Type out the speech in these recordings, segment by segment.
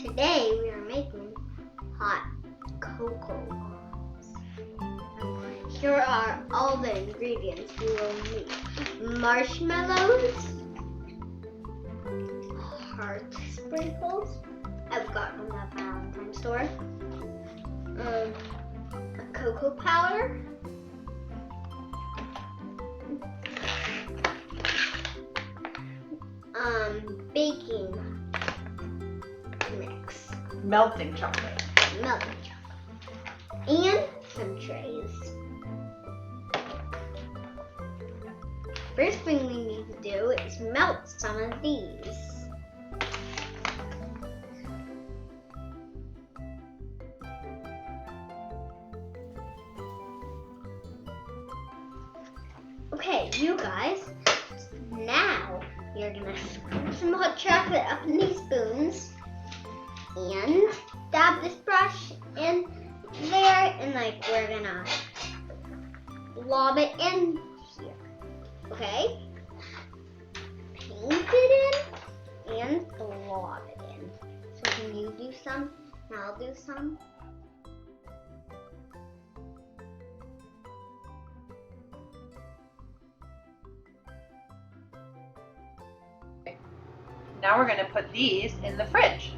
today we are making hot cocoa. Here are all the ingredients we will need. Marshmallows, heart sprinkles, I've got from the Valentine store, cocoa powder, baking mix, Melting chocolate. and some trays. First thing we need to do is melt some of these. Okay, you guys, now you're gonna scoop some hot chocolate up in these spoons and dab this brush in there, and we're gonna lob it in here. Okay? Paint it in and blob it in. So can you do some? And I'll do some. Now we're going to put these in the fridge.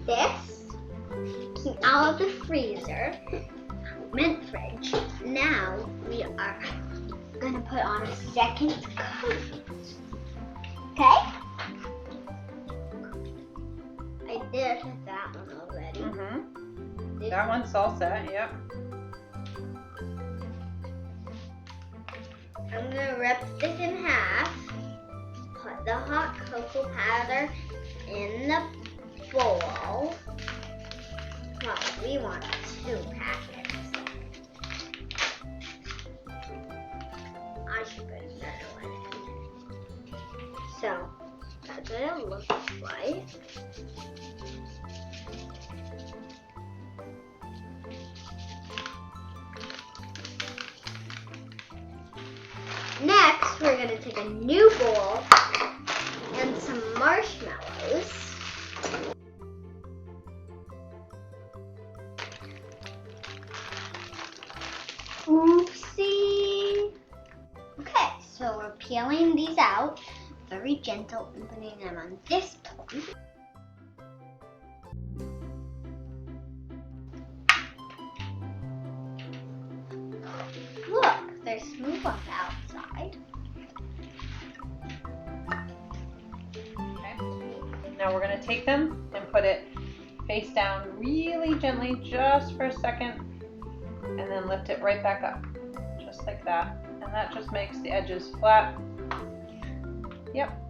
This came out of the freezer, meant fridge. Now we are gonna put on a second coat. Okay? I did that one already. Mm-hmm. That one's all set, yep. I'm gonna rip this in half, put the hot cocoa powder in the bowl. Well, we want 2 packets. I should put another one in. So, that's what it looks like. Next, we're going to take a new bowl and some marshmallows. Oopsie. Okay, so we're peeling these out. Very gentle and putting them on this plate. Look, they're smooth on the outside. Okay. Now we're going to take them and put it face down really gently just for a second, and then lift it right back up, just like that. And that just makes the edges flat. Yep.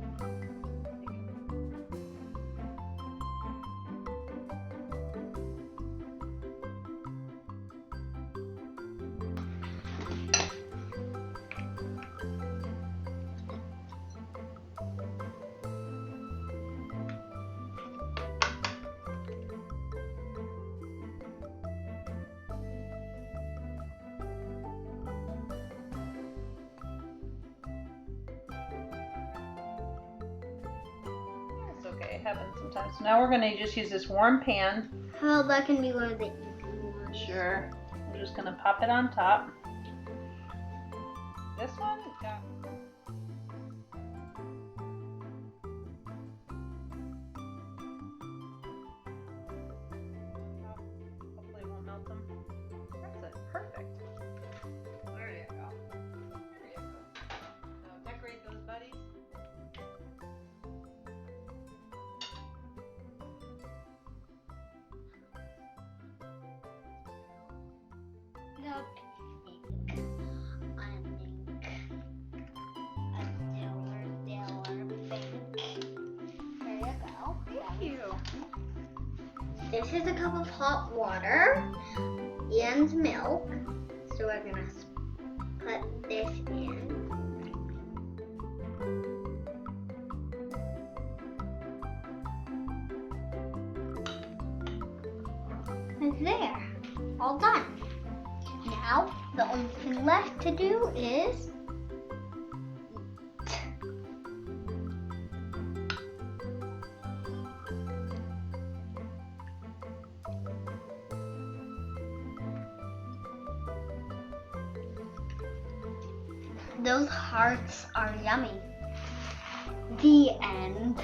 Okay, it happens sometimes. So now we're going to just use this warm pan. Well, that can be one of the easy ones. Sure. We're just going to pop it on top. This one got... Hopefully it won't melt them. That's it. Perfect. There you go. There you go. Now decorate those buddies. This is a cup of hot water and milk. So we're gonna put this in. And there, all done. Now, the only thing left to do is those hearts are yummy. The end.